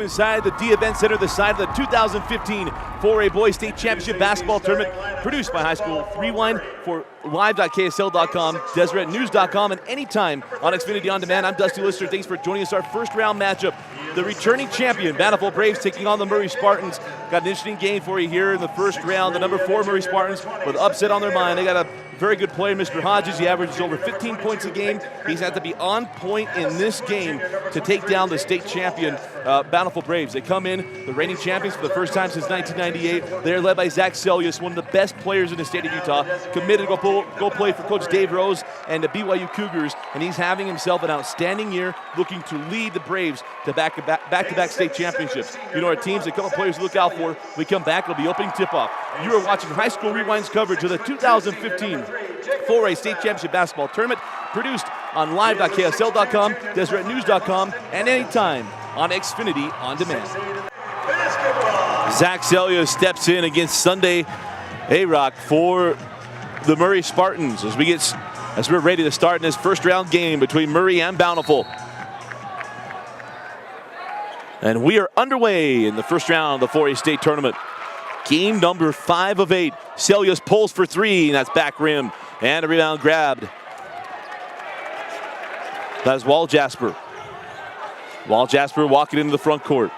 inside the D Event Center, the side of the 2015 4A Boys State Championship Basketball Tournament, produced by High School Rewind for live.ksl.com, DeseretNews.com, and anytime on Xfinity On Demand. I'm Dusty Lister. Thanks for joining us. Our first round matchup, the returning champion, Bountiful Braves, taking on the Murray Spartans. Got an interesting game for you here in the first round. The number 4 Murray Spartans with upset on their mind. They got a very good player, Mr. Hodges. He averages over 15 points a game. He's had to be on point in this game to take down the state champion, Bountiful Braves. They come in, the reigning champions for the first time since 1998. They're led by Zach Selyus, one of the best players in the state of Utah, committed to go play for Coach Dave Rose and the BYU Cougars, and he's having himself an outstanding year, looking to lead the Braves to back-to-back state championships. You know our teams, a couple of players to look out for. We come back, it'll be opening tip-off. You are watching High School Rewind's coverage of the 2015 4A State Championship Basketball Tournament, produced on live.ksl.com, DeseretNews.com, and anytime on Xfinity On Demand. Zach Selyus steps in against Sunday A-Rock for the Murray Spartans as we're ready to start in this first round game between Murray and Bountiful. And we are underway in the first round of the 4A State Tournament. Game number 5 of 8. Selyus pulls for 3, and that's back rim. And a rebound grabbed. That's Wall Jasper. Wall Jasper walking into the front court.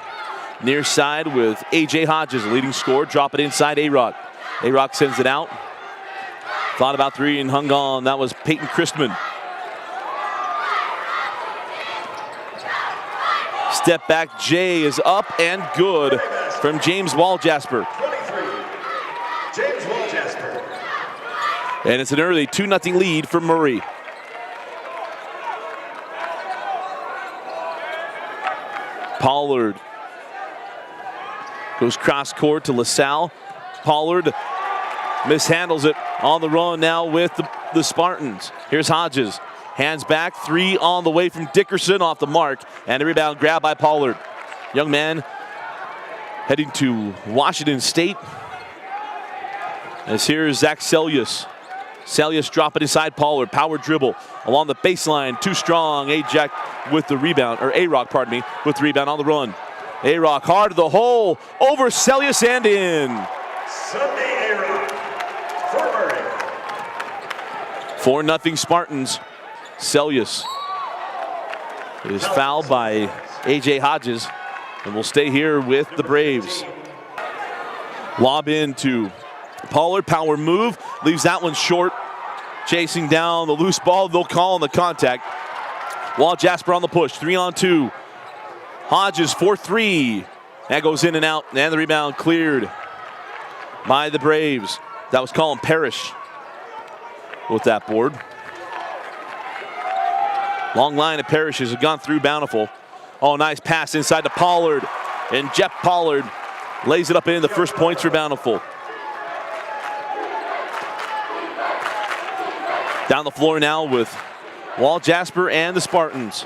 Near side with A.J. Hodges, leading scorer. Drop it inside A-Rock. A-Rock sends it out. Thought about 3 and hung on. That was Peyton Christman. Step back J is up and good from James Wall Jasper. And it's an early 2-0 lead for Murray. Pollard goes cross court to LaSalle. Pollard mishandles it on the run now with the Spartans. Here's Hodges. Hands back, 3 on the way from Dickerson, off the mark, and a rebound grab by Pollard. Young man heading to Washington State. As here's Zach Selyus. Selyus drop it inside Pollard. Power dribble along the baseline. Too strong. A-Jack with the rebound, or A-Rock, pardon me, with the rebound on the run. A-Rock hard to the hole. Over Selyus and in. Sunday A-Rock for Murray. 4-0 Spartans. Selyus is fouled by A.J. Hodges and will stay here with the Braves. Lob into Pollard, power move, leaves that one short. Chasing down the loose ball, they'll call on the contact. Wall Jasper on the push, 3-on-2. Hodges for 3. That goes in and out, and the rebound cleared by the Braves. That was Colin Parrish with that board. Long line of Parishes have gone through Bountiful. Oh, nice pass inside to Pollard. And Jeff Pollard lays it up in the first points for Bountiful. Down the floor now with Wall Jasper and the Spartans.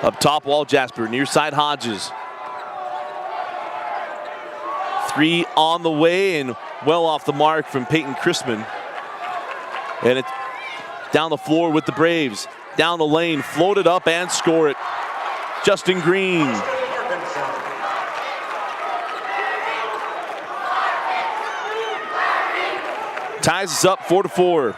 Up top, Wall Jasper, near side Hodges. 3 on the way and well off the mark from Peyton Christman. And it's down the floor with the Braves. Down the lane, floated up and score it. Justin Green. Ties us up 4-4.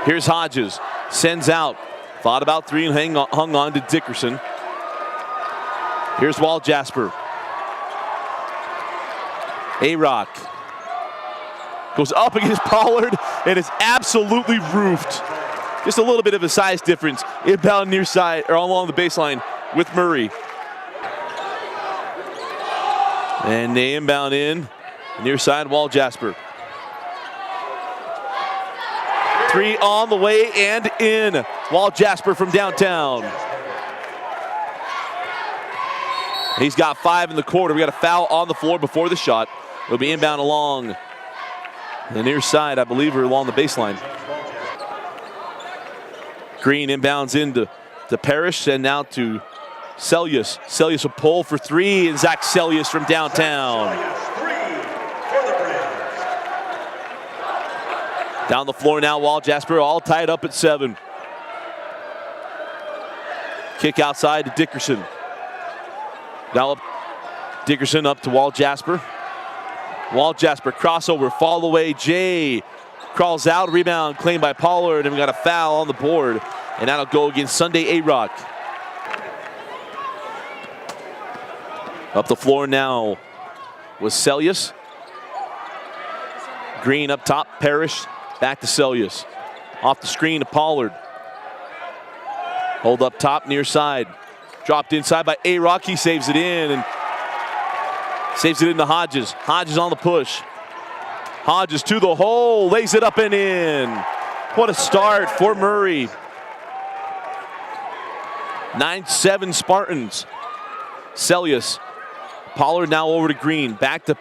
Here's Hodges, sends out. Thought about 3 and hung on to Dickerson. Here's Wall Jasper. A-Rock goes up against Pollard and is absolutely roofed. Just a little bit of a size difference. Inbound near side, or along the baseline with Murray. And they inbound in, near side Wall Jasper. 3 on the way and in. Wall Jasper from downtown. He's got 5 in the quarter. We got a foul on the floor before the shot. It'll be inbound along the near side, I believe, or along the baseline. Green inbounds into Parrish and now to Selyus. Selyus will pull for 3, and Zach Selyus from downtown. Down the floor now, Walt Jasper all tied up at 7. Kick outside to Dickerson. Now up, Dickerson up to Walt Jasper. Walt Jasper, crossover, fall away. Jay crawls out, rebound claimed by Pollard, and we got a foul on the board. And that'll go against Sunday A-Rock. Up the floor now was Celius. Green up top, Parrish. Back to Celius. Off the screen to Pollard. Hold up top, near side. Dropped inside by A-Rock. He saves it in and saves it into Hodges. Hodges on the push. Hodges to the hole, lays it up and in. What a start for Murray. 9-7 Spartans. Celius. Pollard now over to Green. Back to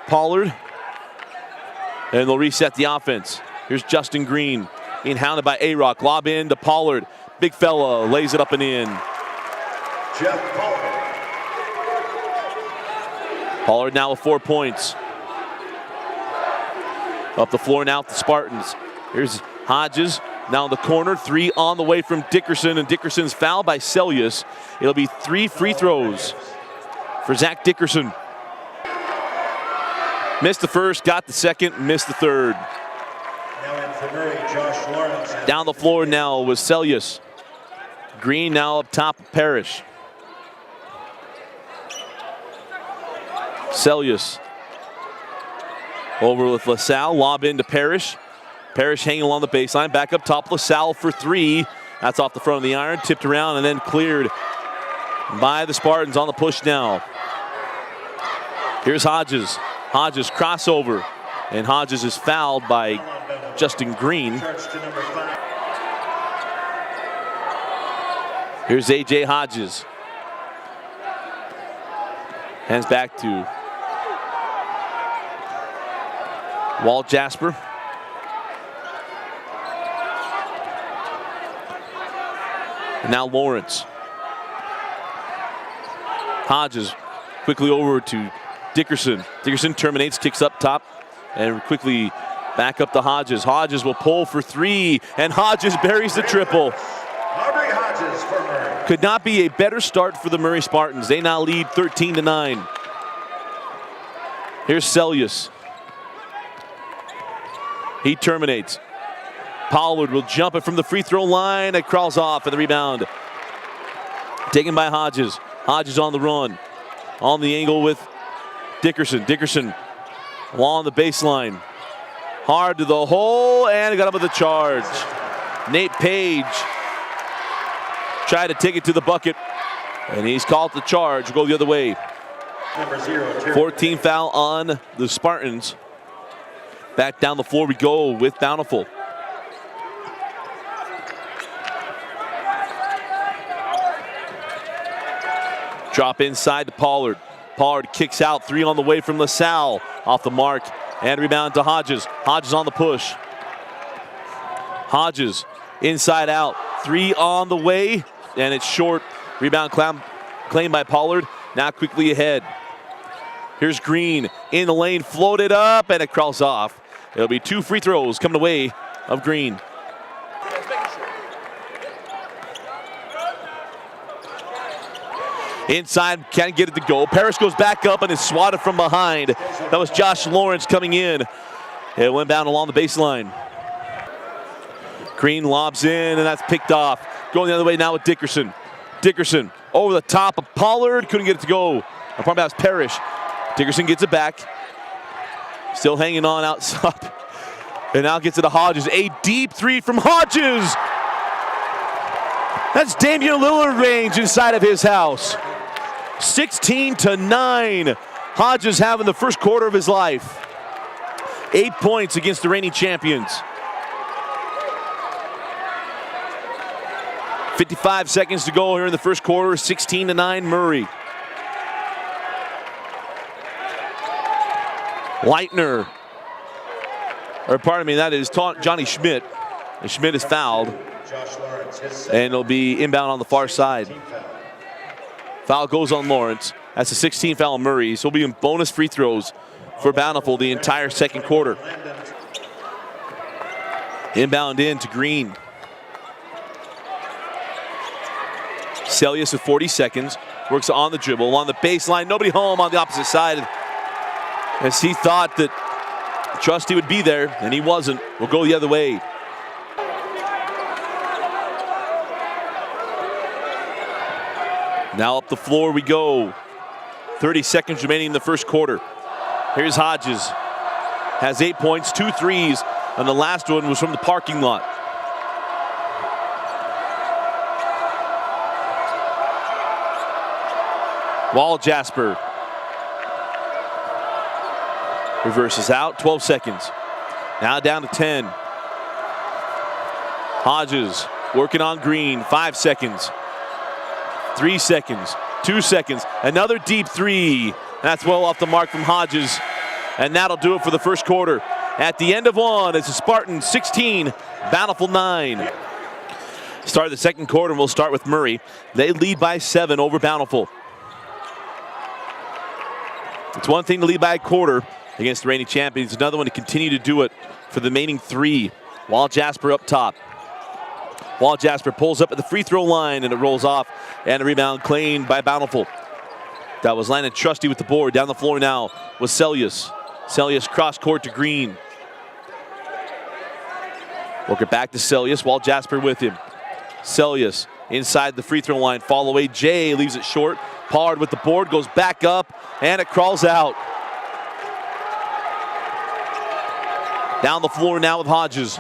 Pollard. And they'll reset the offense. Here's Justin Green being hounded by A-Rock. Lob in to Pollard. Big fella lays it up and in. Jeff Pollard. Pollard now with 4 points. Up the floor now with the Spartans. Here's Hodges now in the corner. 3 on the way from Dickerson, and Dickerson's fouled by Celius. It'll be 3 free throws for Zach Dickerson. Missed the first, got the second, missed the third. Now in for Murray, Josh Lawrence. Down the floor now was Celius. Green now up top of Parrish. Celius over with LaSalle, lob into Parrish. Parrish hanging along the baseline, back up top, LaSalle for 3. That's off the front of the iron, tipped around and then cleared by the Spartans on the push now. Here's Hodges. Hodges crossover, and Hodges is fouled by Justin Green. Here's A.J. Hodges. Hands back to Walt Jasper. And now Lawrence. Hodges quickly over to Dickerson. Dickerson terminates, kicks up top, and quickly back up to Hodges. Hodges will pull for 3, and Hodges buries the triple. Aubrey Hodges for Murray. Could not be a better start for the Murray Spartans. They now lead 13-9. Here's Celius. He terminates. Pollard will jump it from the free throw line. It crawls off, and the rebound taken by Hodges. Hodges on the run. On the angle with Dickerson. Dickerson along the baseline. Hard to the hole, and got up with the charge. Nate Page tried to take it to the bucket, and he's called the charge. Go the other way. Number 0, 14 foul on the Spartans. Back down the floor we go with Bountiful. Drop inside to Pollard. Pollard kicks out, 3 on the way from LaSalle. Off the mark, and rebound to Hodges. Hodges on the push. Hodges inside out, 3 on the way, and it's short. Rebound claimed by Pollard. Now quickly ahead. Here's Green in the lane, floated up, and it crawls off. It'll be 2 free throws coming away of Green. Inside, can't get it to go. Parrish goes back up and is swatted from behind. That was Josh Lawrence coming in. It went down along the baseline. Green lobs in, and that's picked off. Going the other way now with Dickerson. Dickerson over the top of Pollard. Couldn't get it to go. Probably that was Parrish. Dickerson gets it back. Still hanging on outside. And now gets it to Hodges. A deep 3 from Hodges. That's Damian Lillard range inside of his house. 16-9. Hodges having the first quarter of his life. 8 points against the reigning champions. 55 seconds to go here in the first quarter. 16-9 Murray. Leitner, or pardon me, that is Johnny Schmidt. And Schmidt is fouled. And it'll be inbound on the far side. Foul goes on Lawrence. That's a 16 foul on Murray. So he'll be in bonus free throws for Bountiful the entire second quarter. Inbound in to Green. Celius with 40 seconds. Works on the dribble, along the baseline. Nobody home on the opposite side. As he thought that Trusty would be there, and he wasn't. We'll go the other way. Now up the floor we go. 30 seconds remaining in the first quarter. Here's Hodges. Has 8 points, 2 threes, and the last one was from the parking lot. Wall Jasper. Reverses out, 12 seconds. Now down to 10. Hodges working on Green, 5 seconds. 3 seconds, 2 seconds, another deep three. That's well off the mark from Hodges. And that'll do it for the first quarter. At the end of one, it's the Spartans 16, Bountiful 9. Start of the second quarter, and we'll start with Murray. They lead by 7 over Bountiful. It's one thing to lead by a quarter against the reigning champions. Another one to continue to do it for the remaining 3. Wall Jasper up top. Wall Jasper pulls up at the free throw line, and it rolls off. And a rebound claimed by Bountiful. That was Landon Trusty with the board. Down the floor now was Celius. Celius cross court to Green. Work it back to Celius. Wall Jasper with him. Celius inside the free throw line. Fall away. Jay leaves it short. Pollard with the board, goes back up, and it crawls out. Down the floor now with Hodges.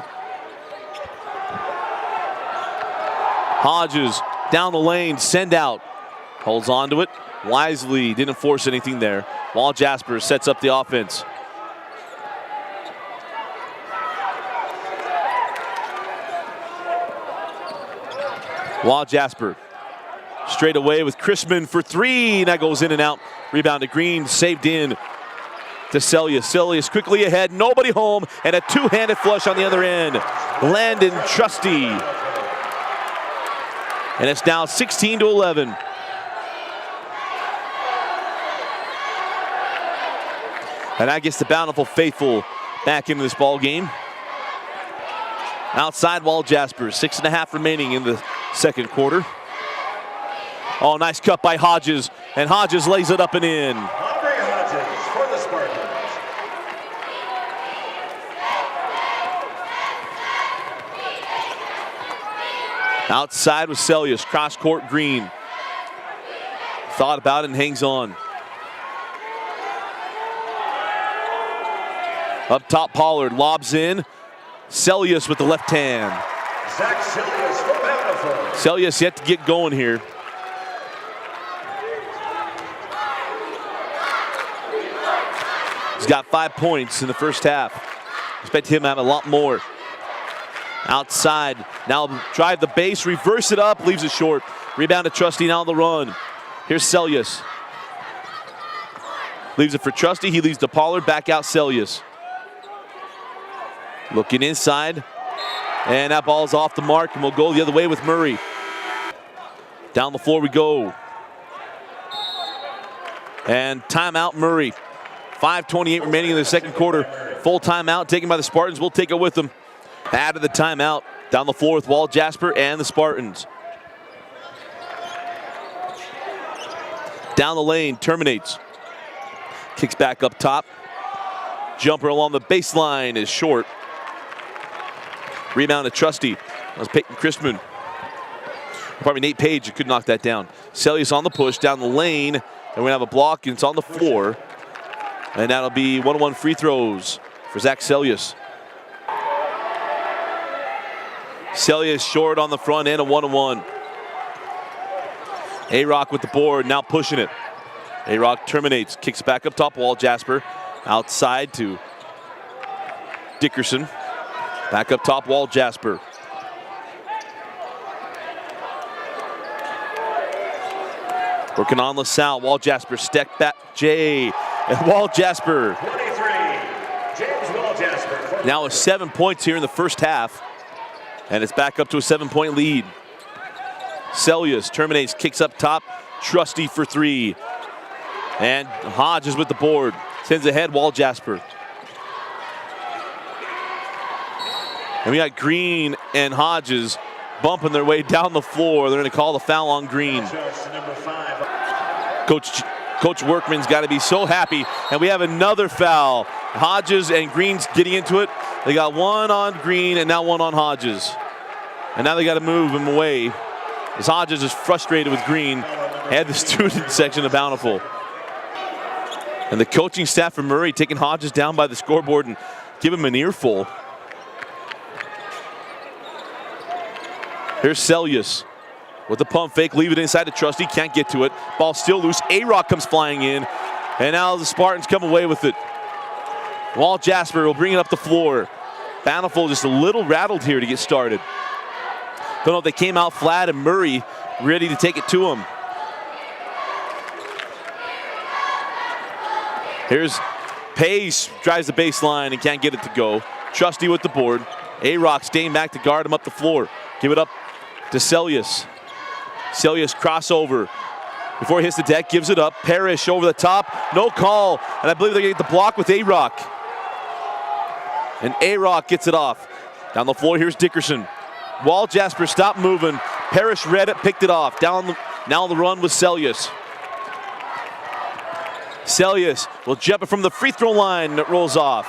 Hodges down the lane, send out. Holds on to it wisely, didn't force anything there. Wall Jasper sets up the offense. Wall Jasper straight away with Chrisman for 3. That goes in and out. Rebound to Green, saved in to Celius. Celius quickly ahead, nobody home, and a two-handed flush on the other end. Landon Trusty. And it's now 16-11. And that gets the Bountiful faithful back into this ball game. Outside Wall Jasper, 6.5 remaining in the second quarter. Oh, nice cut by Hodges, and Hodges lays it up and in. Murray Hodges for the Spartans. Outside with Celius, cross court Green. Thought about it and hangs on. Up top Pollard, lobs in. Celius with the left hand. Zach Celius for Bountiful. Celius yet to get going here. He's got 5 points in the first half. Expect him to have a lot more. Outside, now drive the base, reverse it up, leaves it short. Rebound to Trusty, now on the run. Here's Celius. Leaves it for Trusty, he leaves to Pollard, back out Celius. Looking inside, and that ball's off the mark, and we'll go the other way with Murray. Down the floor we go. And timeout Murray. 5:28 remaining in the second quarter. Full timeout taken by the Spartans. We'll take it with them. Out of the timeout. Down the floor with Wall Jasper and the Spartans. Down the lane, terminates. Kicks back up top. Jumper along the baseline is short. Rebound to Trusty. That was Peyton Christman. Probably Nate Page who could knock that down. Celius on the push, down the lane. And we're gonna have a block, and it's on the floor. And that'll be 1-on-1 free throws for Zach Celius. Celius short on the front end, a 1-on-1. A-Rock with the board, now pushing it. A-Rock terminates, kicks back up top, Wall Jasper. Outside to Dickerson. Back up top, Wall Jasper. Working on LaSalle, Wall Jasper, step back, Jay. And Wall Jasper. 23, James Wall Jasper. Now with 7 points here in the first half. And it's back up to a 7-point lead. Celius terminates, kicks up top. Trusty for 3. And Hodges with the board. Sends ahead, Wall Jasper. And we got Green and Hodges bumping their way down the floor. They're going to call the foul on Green. Coach Workman's got to be so happy. And we have another foul. Hodges and Green's getting into it. They got one on Green and now one on Hodges. And now they got to move him away, as Hodges is frustrated with Green and the student section of Bountiful. And the coaching staff from Murray taking Hodges down by the scoreboard and give him an earful. Here's Celius with the pump fake, leave it inside to Trusty, can't get to it. Ball still loose, A-Rock comes flying in, and now the Spartans come away with it. Walt Jasper will bring it up the floor. Bountiful just a little rattled here to get started. Don't know if they came out flat and Murray ready to take it to him. Here's Pace, drives the baseline and can't get it to go. Trusty with the board. A-Rock staying back to guard him up the floor. Give it up to Celius. Celius crossover. Before he hits the deck, gives it up. Parrish over the top, no call. And I believe they're gonna get the block with A-Rock. And A-Rock gets it off. Down the floor, here's Dickerson. Walt Jasper stopped moving. Parrish read it, picked it off. Now on the run with Celius. Celius will jump it from the free throw line. It rolls off.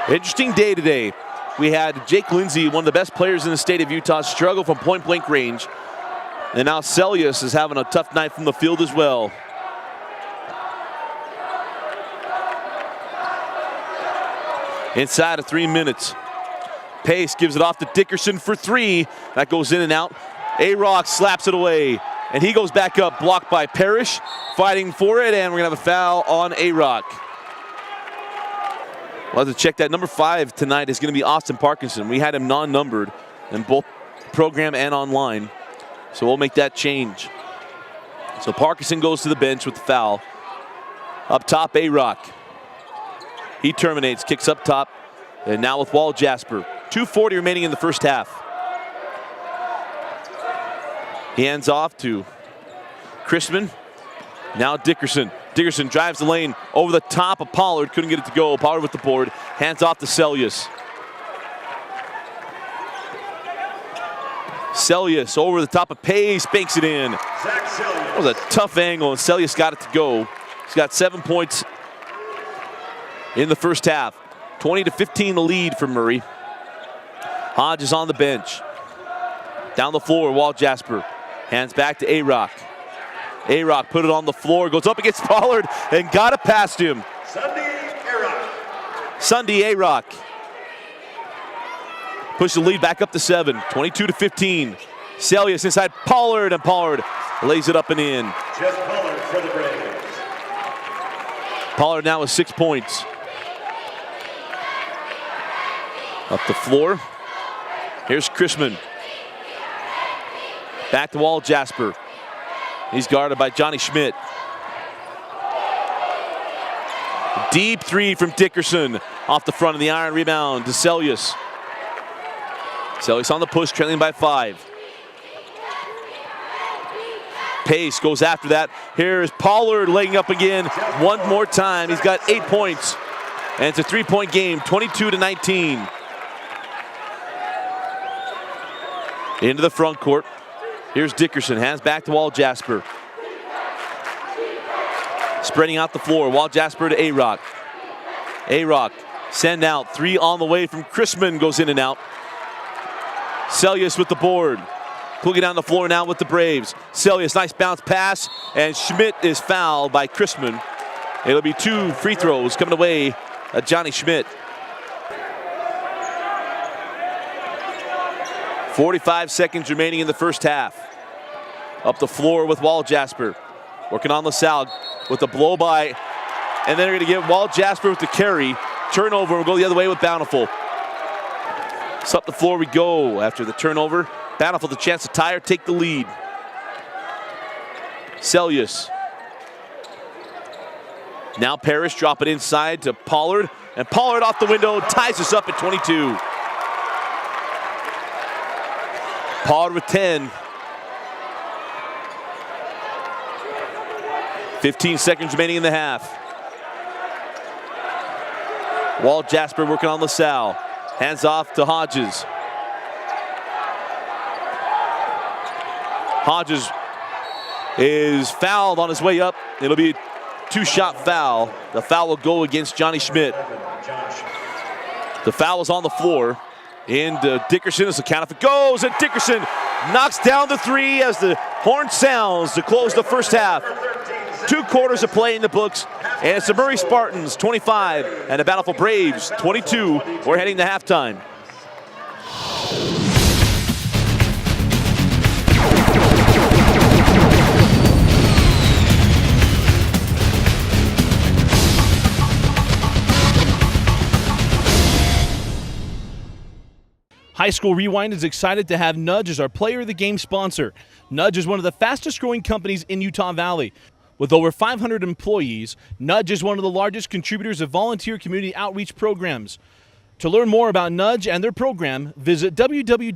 Interesting day today. We had Jake Lindsay, one of the best players in the state of Utah, struggle from point-blank range. And now Celius is having a tough night from the field as well. Inside of 3 minutes. Pace gives it off to Dickerson for three. That goes in and out. A-Rock slaps it away. And he goes back up, blocked by Parrish. Fighting for it, and we're going to have a foul on A-Rock. We'll have to check that. Number 5 tonight is going to be Austin Parkinson. We had him non-numbered in both program and online. So we'll make that change. So Parkinson goes to the bench with the foul. Up top, A-Rock. He terminates, kicks up top, and now with Walt Jasper. 2:40 remaining in the first half. He hands off to Chrisman. Now Dickerson. Dickerson drives the lane over the top of Pollard. Couldn't get it to go. Pollard with the board. Hands off to Celius. Celius over the top of Pace. Banks it in. That was a tough angle, and Celius got it to go. He's got 7 points in the first half. 20-15 the lead for Murray. Hodge is on the bench. Down the floor, Walt Jasper. Hands back to A-Rock. A-Rock put it on the floor, goes up against Pollard and got it past him. Sunday A-Rock. Push the lead back up to 7, 22-15. Celius inside Pollard, and Pollard lays it up and in. Jeff Pollard for the Braves. Pollard now with 6 points. Up the floor. Here's Chrisman. Back to Walt Jasper. He's guarded by Johnny Schmidt. Deep three from Dickerson. Off the front of the iron, rebound to Celius. Celius on the push, trailing by 5. Pace goes after that. Here's Pollard laying up again one more time. He's got 8 points. And it's a 3-point game, 22-19. Into the front court. Here's Dickerson, hands back to Walt Jasper. Spreading out the floor, Walt Jasper to A-Rock. A-Rock, send out, 3 on the way from Chrisman, goes in and out. Celius with the board. Pulling down the floor now with the Braves. Celius, nice bounce pass, and Schmidt is fouled by Chrisman. It'll be 2 free throws coming away at Johnny Schmidt. 45 seconds remaining in the first half. Up the floor with Walt Jasper. Working on LaSalle with the blow by. And then they're going to get Walt Jasper with the carry. Turnover will go the other way with Bountiful. So up the floor we go after the turnover. Bountiful the chance to tie or take the lead. Celius. Now Parrish drop it inside to Pollard. And Pollard off the window ties us up at 22. Pollard with 10. 15 seconds remaining in the half. Walt Jasper working on LaSalle. Hands off to Hodges. Hodges is fouled on his way up. It'll be a two-shot foul. The foul will go against Johnny Schmidt. The foul is on the floor. Into Dickerson as the count if it goes, and Dickerson knocks down the three as the horn sounds to close the first half. 2 quarters of play in the books, and it's the Murray Spartans 25 and the Bountiful Braves 22. We're heading to halftime. High School Rewind is excited to have Nudge as our Player of the Game sponsor. Nudge is one of the fastest growing companies in Utah Valley. With over 500 employees, Nudge is one of the largest contributors of volunteer community outreach programs. To learn more about Nudge and their program, visit www.nudge.com.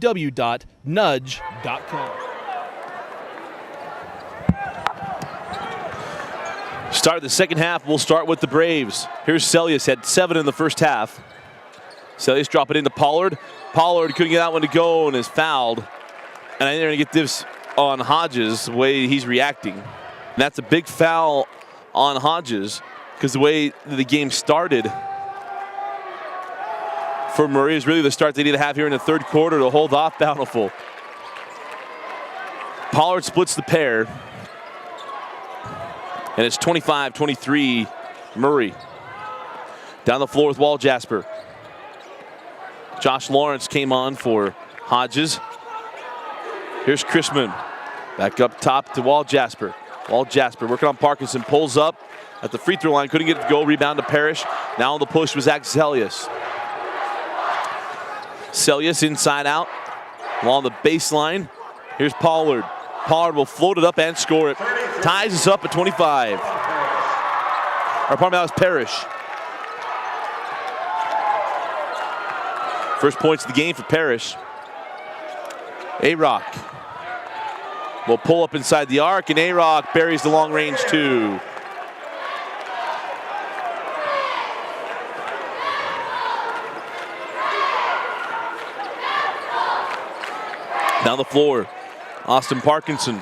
Start of the second half, we'll start with the Braves. Here's Celius, had 7 in the first half. Celius drop it into Pollard. Pollard couldn't get that one to go and is fouled. And I think they're going to get this on Hodges, the way he's reacting. And that's a big foul on Hodges because the way the game started for Murray is really the start they need to have here in the third quarter to hold off Bountiful. Pollard splits the pair. And it's 25-23 Murray. Down the floor with Walt Jasper. Josh Lawrence came on for Hodges. Here's Chrisman. Back up top to Walt Jasper. Walt Jasper working on Parkinson. Pulls up at the free throw line. Couldn't get it to go. Rebound to Parrish. Now on the push was Zach Celius. Celius inside out. Along the baseline. Here's Pollard. Pollard will float it up and score it. Ties us up at 25. Or pardon me, that was Parrish. First points of the game for Parrish. A-Rock will pull up inside the arc, and A-Rock buries the long range 2. Down the floor, Austin Parkinson.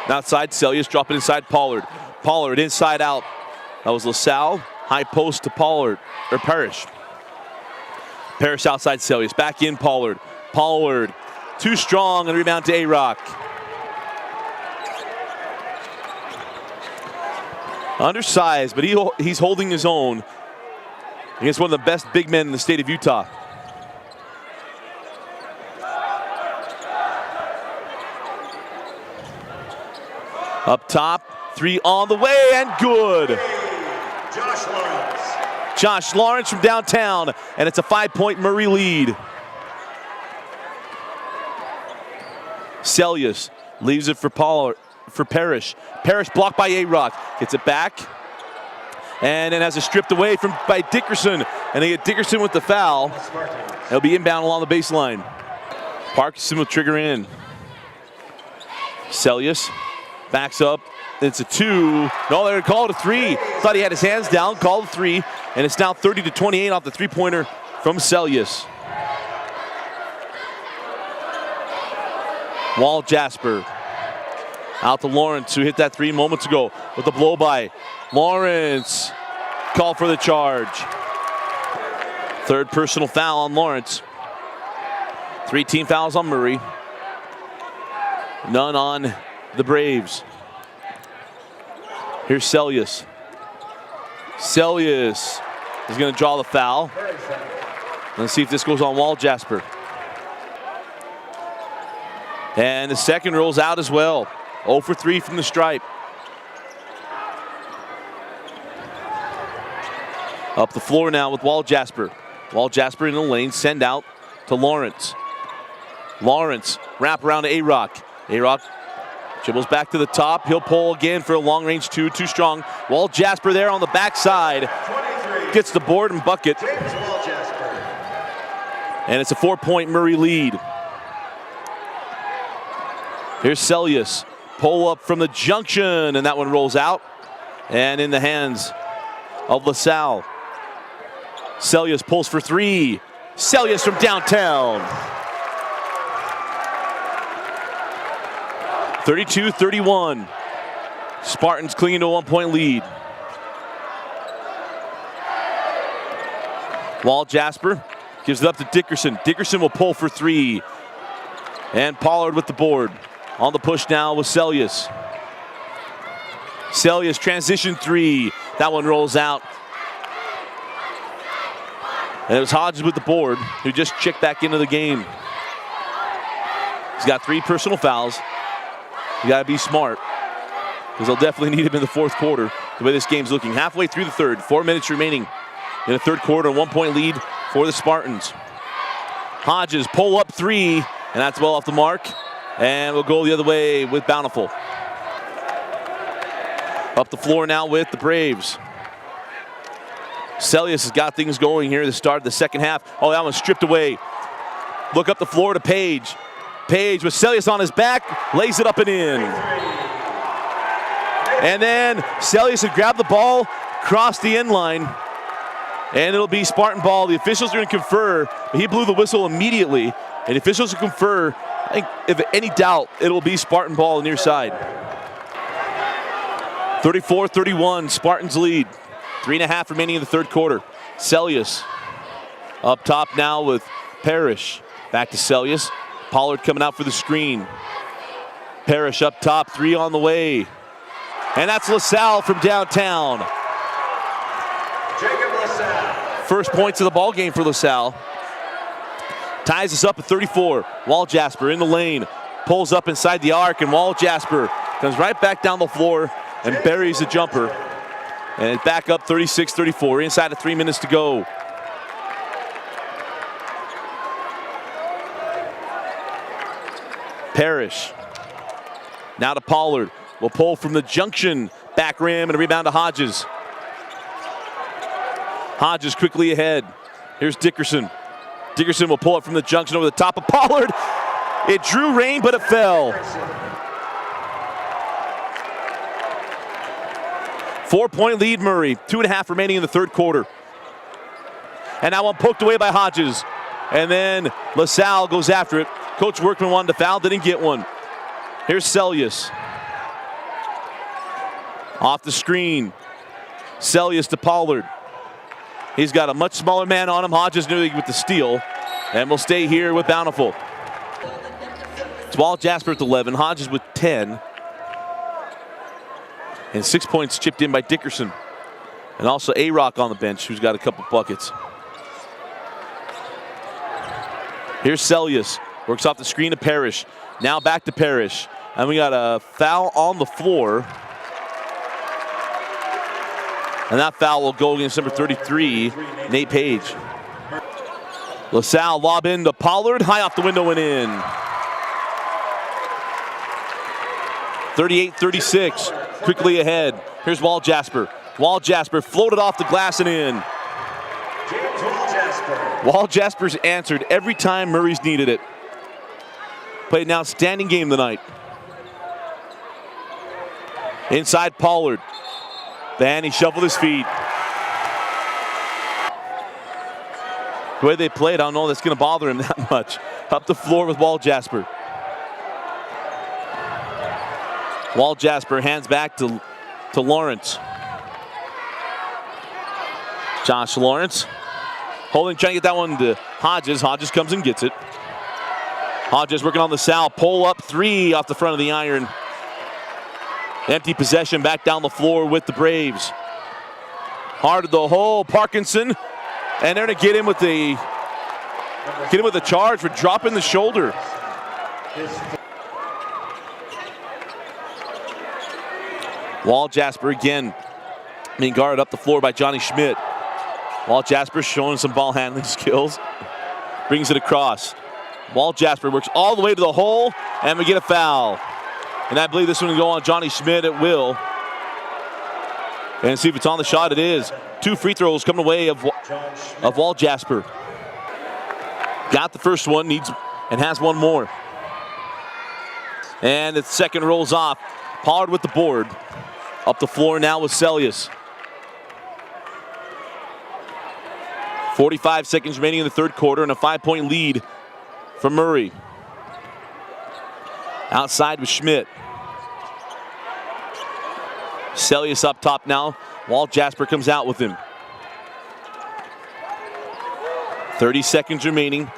Outside, Celius dropping inside Pollard. Pollard inside out. That was LaSalle. High post to Pollard, or Parrish. Parrish outside Celius. Back in Pollard. Pollard too strong and rebound to A-Rock. Undersized, but he's holding his own against one of the best big men in the state of Utah. Up top, 3 on the way and good. Josh Lawrence. Josh Lawrence from downtown, and it's a 5-point Murray lead. Celius leaves it for Parrish. Parrish blocked by A-Rock. Gets it back. And then has it stripped away by Dickerson. And they get Dickerson with the foul. He'll be inbound along the baseline. Parkinson will trigger in. Celius backs up. It's a 2. No, they're going to call it a 3. Thought he had his hands down. Called a 3. And it's now 30-28 off the three-pointer from Celius. Walt Jasper. Out to Lawrence, who hit that 3 moments ago with the blow-by. Lawrence, call for the charge. Third personal foul on Lawrence. 3 team fouls on Murray. None on the Braves. Here's Celius. Celius is going to draw the foul. Let's see if this goes on Walt Jasper. And the second rolls out as well. 0 for 3 from the stripe. Up the floor now with Walt Jasper. Walt Jasper in the lane, send out to Lawrence. Lawrence, wrap around to A-Rock. A-Rock dribbles back to the top. He'll pull again for a long range 2, too strong. Walt Jasper there on the backside. Gets the board and bucket. And it's a 4-point Murray lead. Here's Celius. Pull up from the junction, and that one rolls out. And in the hands of LaSalle. Celius pulls for three. Celius from downtown. 32-31. Spartans clinging to a 1-point lead. Walt Jasper gives it up to Dickerson. Dickerson will pull for three. And Pollard with the board. On the push now with Celius. Celius transition three. That one rolls out. And it was Hodges with the board, who just checked back into the game. He's got 3 personal fouls. You gotta be smart, because they'll definitely need him in the fourth quarter, the way this game's looking. Halfway through the third, 4 minutes remaining in the third quarter, 1-point lead for the Spartans. Hodges pull up three, and that's well off the mark. And we'll go the other way with Bountiful. Up the floor now with the Braves. Celius has got things going here at the start of the second half. Oh, that one's stripped away. Look up the floor to Page. Page with Celius on his back, lays it up and in. And then Celius had grabbed the ball, crossed the end line, and it'll be Spartan ball. The officials are going to confer, but he blew the whistle immediately. And the officials will confer. I think if any doubt, it'll be Spartan ball near side. 34-31, Spartans lead. 3.5 remaining in the third quarter. Celius up top now with Parrish. Back to Celius. Pollard coming out for the screen. Parrish up top, 3 on the way. And that's LaSalle from downtown. Jacob LaSalle. First points of the ball game for LaSalle. Ties us up at 34. Walt Jasper in the lane. Pulls up inside the arc, and Walt Jasper comes right back down the floor and buries the jumper. And back up 36-34. Inside of 3 minutes to go. Parrish. Now to Pollard. Will pull from the junction. Back rim and a rebound to Hodges. Hodges quickly ahead. Here's Dickerson. Dickerson will pull it from the junction over the top of Pollard. It drew rain, but it fell. 4-point lead, Murray. 2.5 remaining in the third quarter. And that one poked away by Hodges. And then LaSalle goes after it. Coach Workman wanted to foul, didn't get one. Here's Celius. Off the screen. Celius to Pollard. He's got a much smaller man on him. Hodges nearly with the steal. And we'll stay here with Bountiful. It's Walt Jasper with 11. Hodges with 10. And 6 points chipped in by Dickerson. And also A-Rock on the bench, who's got a couple buckets. Here's Celius. Works off the screen to Parrish. Now back to Parrish. And we got a foul on the floor. And that foul will go against number 33, Nate Page. LaSalle lob in to Pollard. High off the window and in. 38-36. Quickly ahead. Here's Walt Jasper. Walt Jasper floated off the glass and in. James Walt Jasper. Walt Jasper's answered every time Murray's needed it. Played an outstanding game tonight. Inside Pollard. Then he shuffled his feet. The way they played, I don't know that's going to bother him that much. Up the floor with Walt Jasper. Walt Jasper hands back to Lawrence. Josh Lawrence holding, trying to get that one to Hodges. Hodges comes and gets it. Hodges working on the Sal. Pull up 3 off the front of the iron. Empty possession back down the floor with the Braves. Hard to the hole, Parkinson. And they're going to get him with the charge for dropping the shoulder. Walt Jasper again being guarded up the floor by Johnny Schmidt. Walt Jasper showing some ball handling skills. Brings it across. Walt Jasper works all the way to the hole, and we get a foul. And I believe this one will go on Johnny Schmidt. It will. And see if it's on the shot. It is. 2 free throws coming away of Walt Jasper. Got the first one, needs and has one more. And the second rolls off. Pollard with the board. Up the floor now with Celius. 45 seconds remaining in the third quarter and a 5-point lead for Murray. Outside with Schmidt. Celius up top now. Walt Jasper comes out with him. 30 seconds remaining.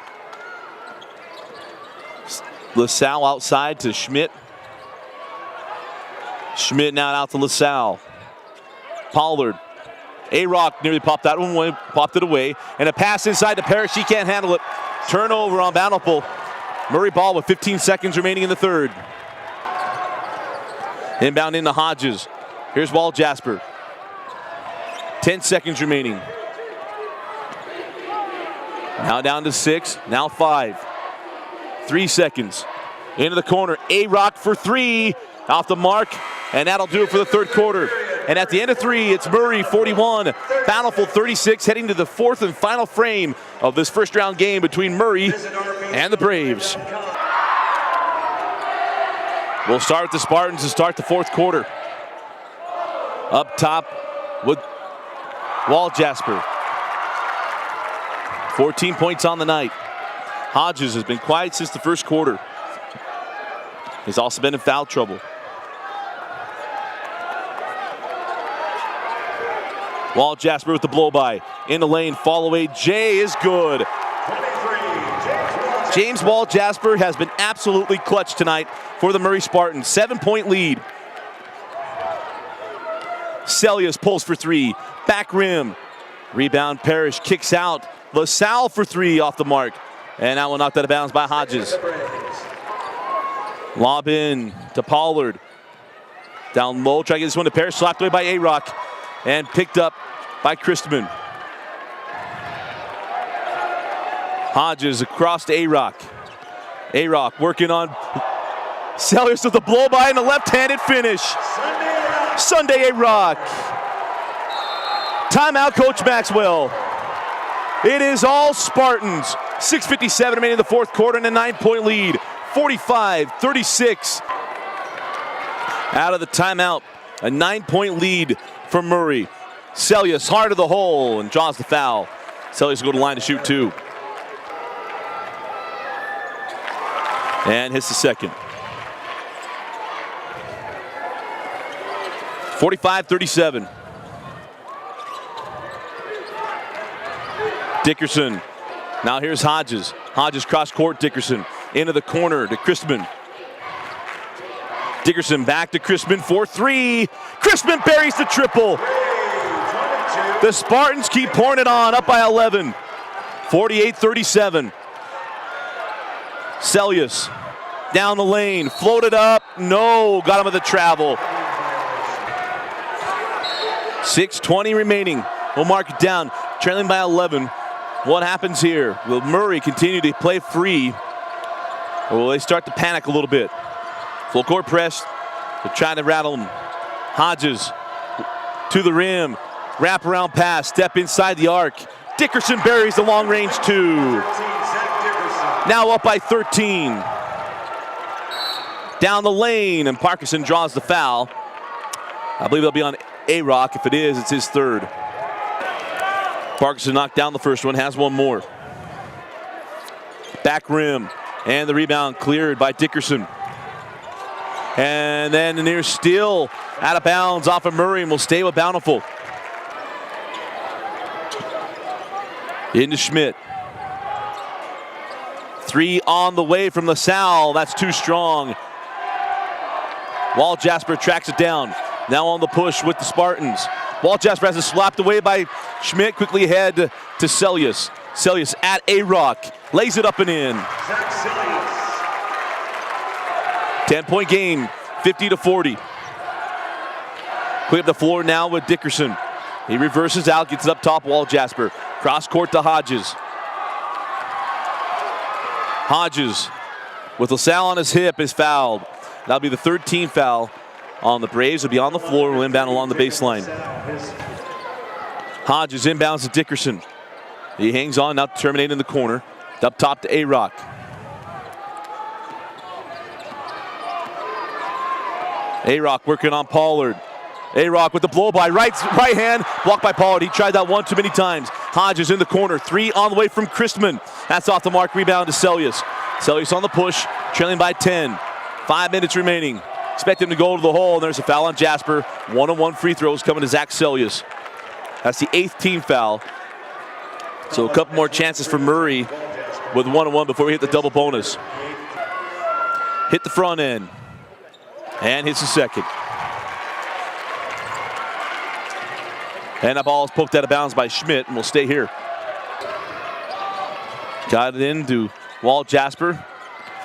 LaSalle outside to Schmidt. Schmidt now out to LaSalle. Pollard. A-Rock nearly popped that one away, popped it away. And a pass inside to Parrish. He can't handle it. Turnover on Bountiful. Murray ball with 15 seconds remaining in the third. Inbound into Hodges. Here's Walt Jasper. 10 seconds remaining. Now down to 6, now 5. 3 seconds. Into the corner, A-Rock for 3. Off the mark, and that'll do it for the third quarter. And at the end of 3, it's Murray 41, Bountiful 36, heading to the fourth and final frame of this first round game between Murray and the Braves. We'll start with the Spartans to start the fourth quarter. Up top with Walt Jasper. 14 points on the night. Hodges has been quiet since the first quarter. He's also been in foul trouble. Walt Jasper with the blow-by. In the lane, fall away. Jay is good. James Walt Jasper has been absolutely clutch tonight for the Murray Spartans. 7-point lead. Celius pulls for 3. Back rim. Rebound, Parrish kicks out. LaSalle for 3 off the mark. And that one knocked out of bounds by Hodges. Lob in to Pollard. Down low, try to get this one to Parrish. Slapped away by A-Rock. And picked up by Christman. Hodges across to A-Rock. A-Rock working on Celius with the blow-by and a left-handed finish. Sunday A-Rock. Timeout, Coach Maxwell. It is all Spartans. 6:57 remaining in the fourth quarter and a 9-point lead. 45-36. Out of the timeout, a 9-point lead for Murray. Celius hard to the hole and draws the foul. Celius will go to the line to shoot 2. And hits the second. 45-37. Dickerson. Now here's Hodges. Hodges cross court, Dickerson. Into the corner to Christman. Dickerson back to Christman for 3. Christman buries the triple. The Spartans keep pouring it on, up by 11. 48-37. Celius down the lane, floated up, no, got him with the travel. 6:20 remaining. We'll mark it down, trailing by 11. What happens here? Will Murray continue to play free, or will they start to panic a little bit? Full court press. They're trying to rattle him. Hodges to the rim. Wraparound pass. Step inside the arc. Dickerson buries the long range 2. Now up by 13. Down the lane, and Parkinson draws the foul. I believe it'll be on A-Rock. If it is, it's his third. Parkinson knocked down the first one, has one more. Back rim, and the rebound cleared by Dickerson. And then the near steal out of bounds off of Murray and will stay with Bountiful. Into Schmidt. 3 on the way from LaSalle. That's too strong. Walt Jasper tracks it down. Now on the push with the Spartans. Walt Jasper has it slapped away by Schmidt. Quickly ahead to Celius. Celius at A-Rock. Lays it up and in. 10-point game, 50-40. Quick up the floor now with Dickerson. He reverses out, gets it up top, Walt Jasper. Cross court to Hodges. Hodges with LaSalle on his hip is fouled. That'll be the third team foul on the Braves. Will be on the floor, will inbound along the baseline. Hodges inbounds to Dickerson. He hangs on, now terminating in the corner. Up top to A-Rock. A-Rock working on Pollard. A-Rock with the blow by right hand, blocked by Pollard. He tried that one too many times. Hodges in the corner. 3 on the way from Christman. That's off the mark. Rebound to Celius. Celius on the push, trailing by 10. 5 minutes remaining. Expect him to go to the hole, and there's a foul on Jasper. 1-on-1 free throws coming to Zach Celius. That's the 8th team foul. So a couple more chances for Murray with 1-on-1 before we hit the double bonus. Hit the front end. And hits the second. And that ball is poked out of bounds by Schmidt, and will stay here. Got it into Walt Jasper.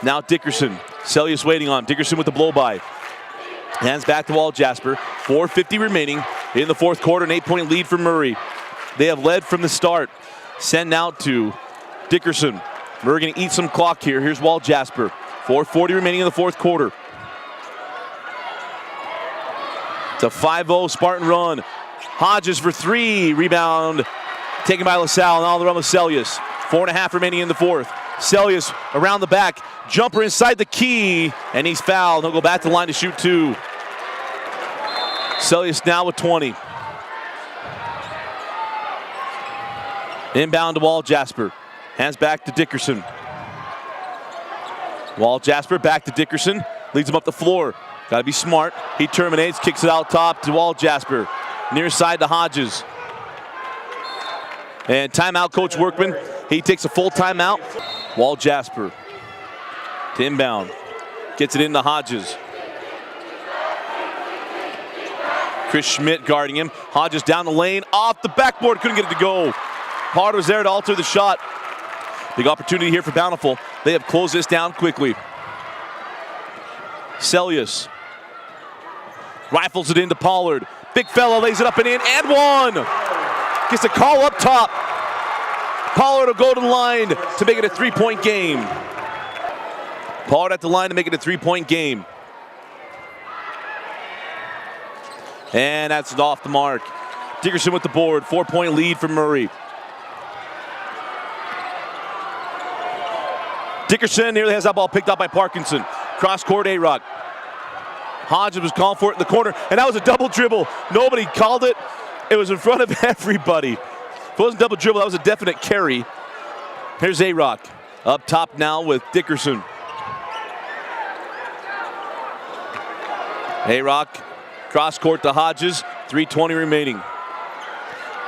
Now Dickerson. Celius waiting on Dickerson with the blow-by. Hands back to Walt Jasper. 4:50 remaining in the fourth quarter. An 8-point lead for Murray. They have led from the start. Send out to Dickerson. Murray going to eat some clock here. Here's Walt Jasper. 4:40 remaining in the fourth quarter. It's a 5-0 Spartan run. Hodges for 3. Rebound taken by LaSalle. Now on the run with Celius. 4.5 remaining in the fourth. Celius around the back. Jumper inside the key. And he's fouled. He'll go back to the line to shoot 2. Celius now with 20. Inbound to Walt Jasper. Hands back to Dickerson. Walt Jasper back to Dickerson. Leads him up the floor. Got to be smart. He terminates, kicks it out top to Walt Jasper. Near side to Hodges. And timeout, Coach Workman. He takes a full timeout. Walt Jasper to inbound. Gets it into Hodges. Chris Schmidt guarding him. Hodges down the lane, off the backboard, couldn't get it to go. Hard was there to alter the shot. Big opportunity here for Bountiful. They have closed this down quickly. Celius rifles it into Pollard. Big fella lays it up and in, and one. Gets a call up top. Pollard will go to the line to make it a 3-point game. Pollard at the line to make it a 3-point game. And that's off the mark. Dickerson with the board. 4-point lead for Murray. Dickerson nearly has that ball picked up by Parkinson. Cross court, A-Rock. Hodges was calling for it in the corner, and that was a double dribble. Nobody called it. It was in front of everybody. If it wasn't double dribble, that was a definite carry. Here's A-Rock. Up top now with Dickerson. A-Rock, cross court to Hodges. 3:20 remaining.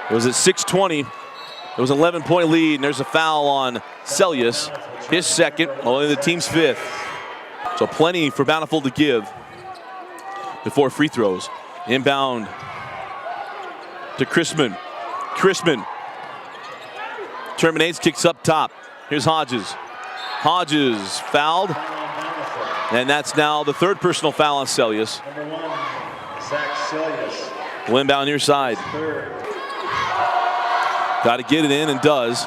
It was at 6:20. It was an 11-point lead, and there's a foul on Celius. His second, only the team's 5th. So plenty for Bountiful to give before free throws. Inbound to Christman. Christman terminates, kicks up top. Here's Hodges. Hodges fouled. And that's now the 3rd personal foul on Celius. Number 1, Zach Celius. Will inbound near side. 3rd. Got to get it in, and does.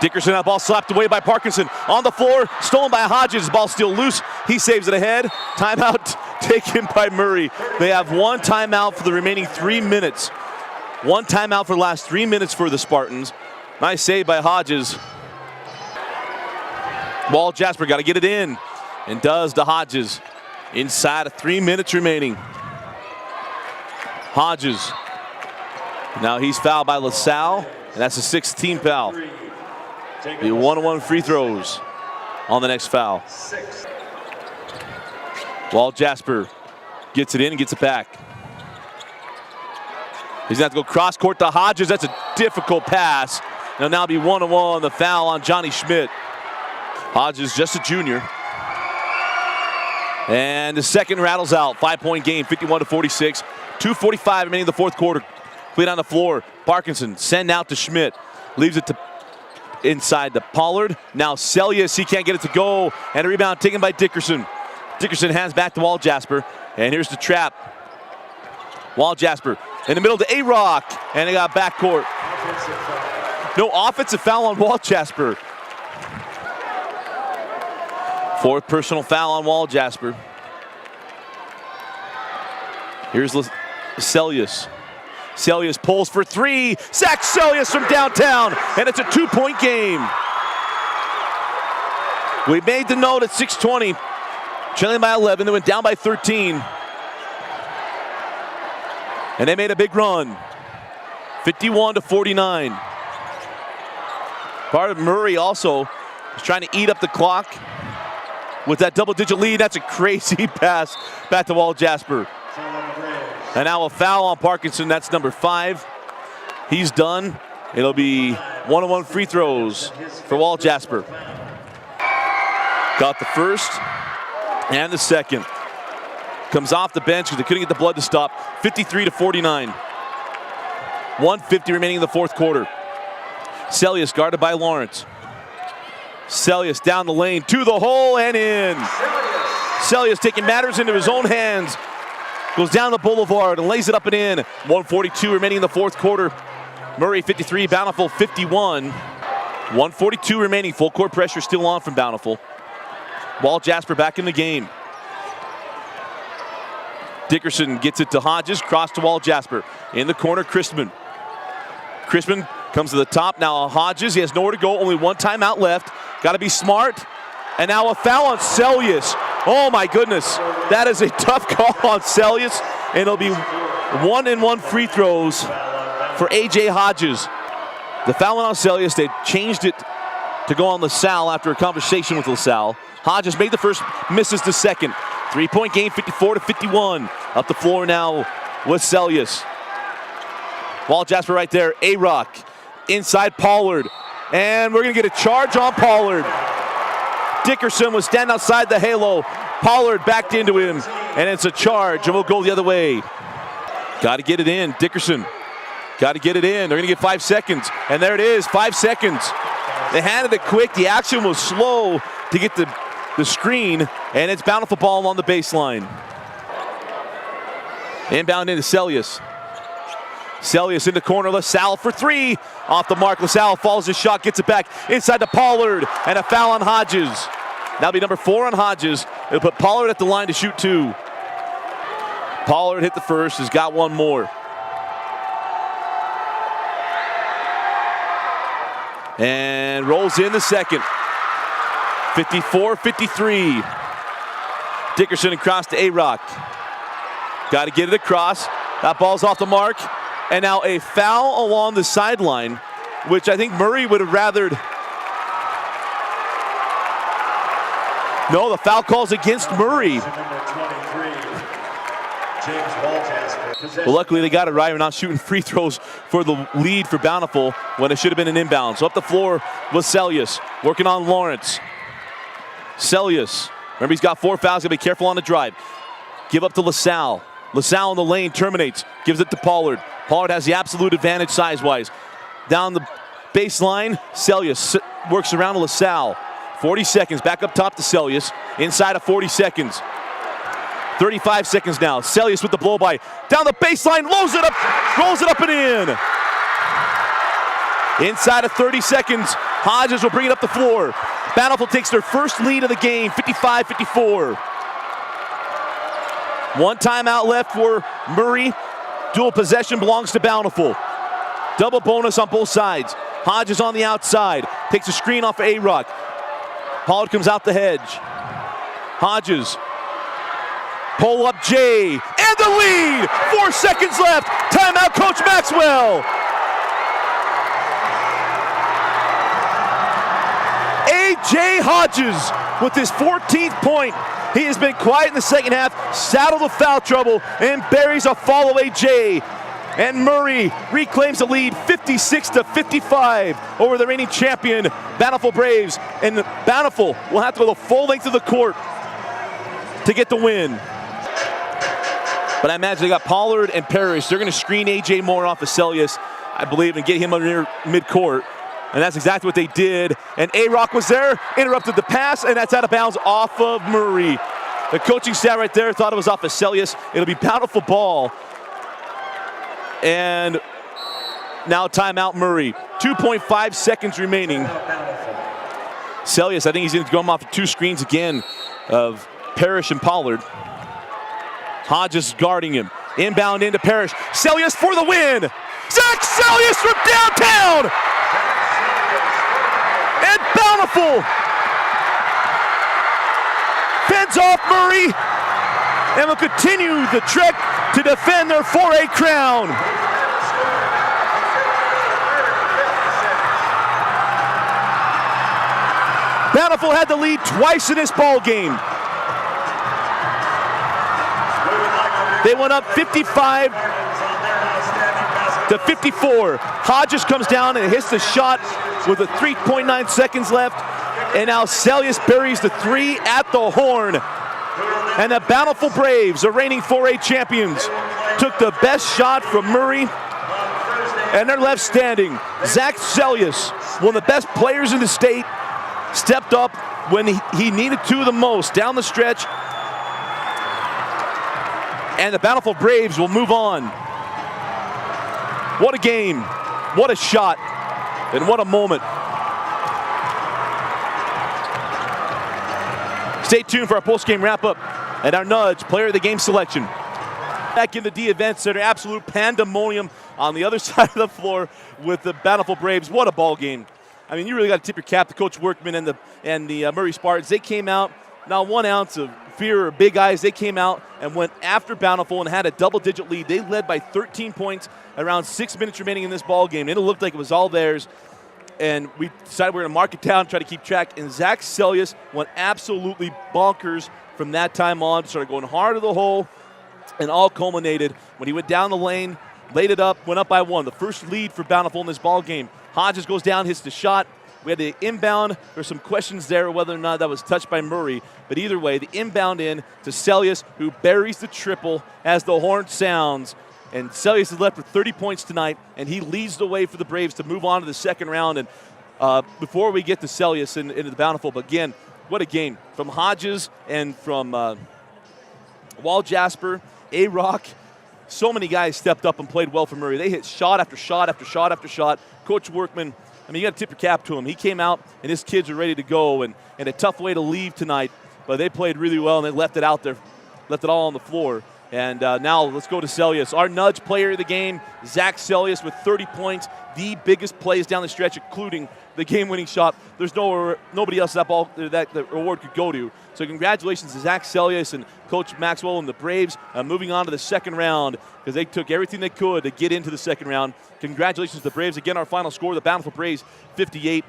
Dickerson, that ball slapped away by Parkinson. On the floor, stolen by Hodges. Ball still loose. He saves it ahead. Timeout taken by Murray. They have one timeout for the remaining 3 minutes. One timeout for the last 3 minutes for the Spartans. Nice save by Hodges. Walt Jasper got to get it in, and does to Hodges. Inside of 3 minutes remaining. Hodges. Now he's fouled by LaSalle, and that's a 6th team foul. The 1-on-1 free throws on the next foul. 6. Walt Jasper gets it in and gets it back. He's going to have to go cross court to Hodges. That's a difficult pass. It'll now be 1-on-1, the foul on Johnny Schmidt. Hodges just a junior. And the second rattles out. 5-point game, 51-46. 2:45 remaining in the fourth quarter. Clean on the floor. Parkinson send out to Schmidt. Leaves it to inside to Pollard. Now Celius, he can't get it to go. And a rebound taken by Dickerson. Dickerson hands back to Walt Jasper. And here's the trap. Walt Jasper in the middle to A-Rock. And they got backcourt. No offensive foul on Walt Jasper. 4th personal foul on Walt Jasper. Here's Celius. Celius pulls for 3. Zach Celius from downtown, and it's a 2-point game. We made the note at 6:20, trailing by 11. They went down by 13. And they made a big run, 51-49. Part of Murray also is trying to eat up the clock with that double-digit lead. That's a crazy pass back to Walt Jasper. And now a foul on Parkinson. That's number 5. He's done. It'll be 1-on-1 free throws for Walt Jasper. Got the first and the second. Comes off the bench because they couldn't get the blood to stop. 53-49. 1:50 remaining in the fourth quarter. Celius guarded by Lawrence. Celius down the lane to the hole and in. Celius taking matters into his own hands. Goes down the boulevard and lays it up and in. 1:42 remaining in the fourth quarter. Murray 53, Bountiful 51. 1:42 remaining. Full court pressure still on from Bountiful. Walt Jasper back in the game. Dickerson gets it to Hodges. Cross to Walt Jasper. In the corner, Christman. Christman comes to the top. Now Hodges. He has nowhere to go. Only one timeout left. Got to be smart. And now a foul on Celius. Oh my goodness. That is a tough call on Celius. And it'll be 1-and-1 free throws for A.J. Hodges. The foul on Celius. They changed it to go on LaSalle after a conversation with LaSalle. Hodges made the first, misses the second. 3-point game, 54-51. Up the floor now with Celius. Walt Jasper right there. A-Rock inside Pollard. And we're going to get a charge on Pollard. Dickerson was standing outside the halo. Pollard backed into him. And it's a charge, and we'll go the other way. Got to get it in. Dickerson. Got to get it in. They're going to get 5 seconds. And there it is, 5 seconds. They handed it quick. The action was slow to get the screen, and it's Bountiful ball along the baseline. Inbound into Celius. Celius in the corner, LaSalle for 3. Off the mark, LaSalle falls his shot, gets it back inside to Pollard, and a foul on Hodges. That'll be number 4 on Hodges. It'll put Pollard at the line to shoot 2. Pollard hit the first, has got one more. And rolls in the second. 54-53. Dickerson across to A-Rock. Got to get it across. That ball's off the mark. And now a foul along the sideline, which I think Murray would have rathered. No, the foul call's against Murray. Well, luckily they got it right. We're not shooting free throws for the lead for Bountiful when it should have been an inbound. So up the floor was Celius, working on Lawrence. Celius, remember he's got 4 fouls, gotta be careful on the drive. Give up to LaSalle. LaSalle in the lane, terminates, gives it to Pollard. Pollard has the absolute advantage size-wise. Down the baseline, Celius works around to LaSalle. 40 seconds, back up top to Celius. Inside of 40 seconds. 35 seconds now. Celius with the blow-by. Down the baseline, rolls it up and in. Inside of 30 seconds, Hodges will bring it up the floor. Bountiful takes their first lead of the game, 55-54. One timeout left for Murray. Dual possession belongs to Bountiful. Double bonus on both sides. Hodges on the outside. Takes a screen off of A-Rock. Pollard comes out the hedge. Hodges. Pull up Jay. And the lead! 4 seconds left. Timeout, Coach Maxwell. A.J. Hodges with his 14th point. He has been quiet in the second half, saddled with foul trouble, and buries a fall-away Jay. And Murray reclaims the lead 56-55 over the reigning champion, Bountiful Braves. And Bountiful will have to go the full length of the court to get the win. But I imagine they got Pollard and Parrish. They're going to screen A.J. Moore off of Celius, I believe, and get him under midcourt. And that's exactly what they did. And A-Rock was there, interrupted the pass, and that's out of bounds off of Murray. The coaching staff right there thought it was off of Celius. It'll be Bountiful ball. And now timeout Murray. 2.5 seconds remaining. Celius, I think he's going to go off to 2 screens again of Parrish and Pollard. Hodges guarding him. Inbound into Parrish. Celius for the win. Zach Celius from downtown. And Bountiful fends off Murray and will continue the trek to defend their 4A crown. Bountiful had the lead twice in this ball game. They went up 55 to 54. Hodges comes down and hits the shot with a 3.9 seconds left. And now Celius buries the 3 at the horn. And the Bountiful Braves, the reigning 4A champions, took the best shot from Murray. And they're left standing. Zach Celius, one of the best players in the state, stepped up when he needed to the most down the stretch. And the Bountiful Braves will move on. What a game, what a shot, and what a moment. Stay tuned for our post-game wrap-up and our Nudge Player of the Game selection. Back in the D Event Center, absolute pandemonium on the other side of the floor with the Bountiful Braves. What a ball game. I mean, you really got to tip your cap to Coach Workman and the Murray Spartans. They came out, not 1 ounce of fear or big eyes. They came out and went after Bountiful and had a double-digit lead. They led by 13 points, around 6 minutes remaining in this ball game. It looked like it was all theirs. And we decided we were going to mark it down, try to keep track. And Zach Celius went absolutely bonkers from that time on. Started going hard to the hole, and all culminated when he went down the lane, laid it up, went up by 1. The first lead for Bountiful in this ball game. Hodges goes down, hits the shot. We had the inbound. There's some questions there whether or not that was touched by Murray. But either way, the inbound in to Celius, who buries the triple as the horn sounds. And Celius is left with 30 points tonight, and he leads the way for the Braves to move on to the second round. And before we get to Celius into the Bountiful, but again, what a game. From Hodges and from Wall Jasper, A-Rock, so many guys stepped up and played well for Murray. They hit shot after shot after shot after shot. Coach Workman, I mean, you got to tip your cap to him. He came out, and his kids are ready to go, and a tough way to leave tonight. But they played really well, and they left it out there, left it all on the floor. And now let's go to Celius. Our Nudge Player of the Game, Zach Celius with 30 points, the biggest plays down the stretch, including the game-winning shot. There's nobody else that the award could go to. So congratulations to Zach Celius and Coach Maxwell and the Braves moving on to the second round because they took everything they could to get into the second round. Congratulations to the Braves. Again, our final score, the Bountiful Braves 58,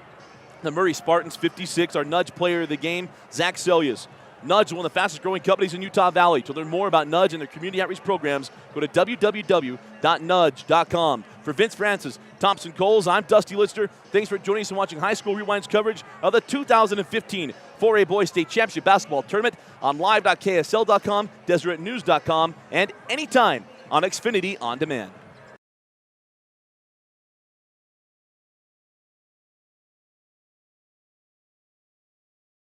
the Murray Spartans 56. Our Nudge Player of the Game, Zach Celius. Nudge, one of the fastest growing companies in Utah Valley. To learn more about Nudge and their community outreach programs, go to www.nudge.com. For Vince Francis, Thompson Coles, I'm Dusty Lister. Thanks for joining us and watching High School Rewind's coverage of the 2015 4A Boys State Championship Basketball Tournament on live.ksl.com, deseretnews.com, and anytime on Xfinity On Demand.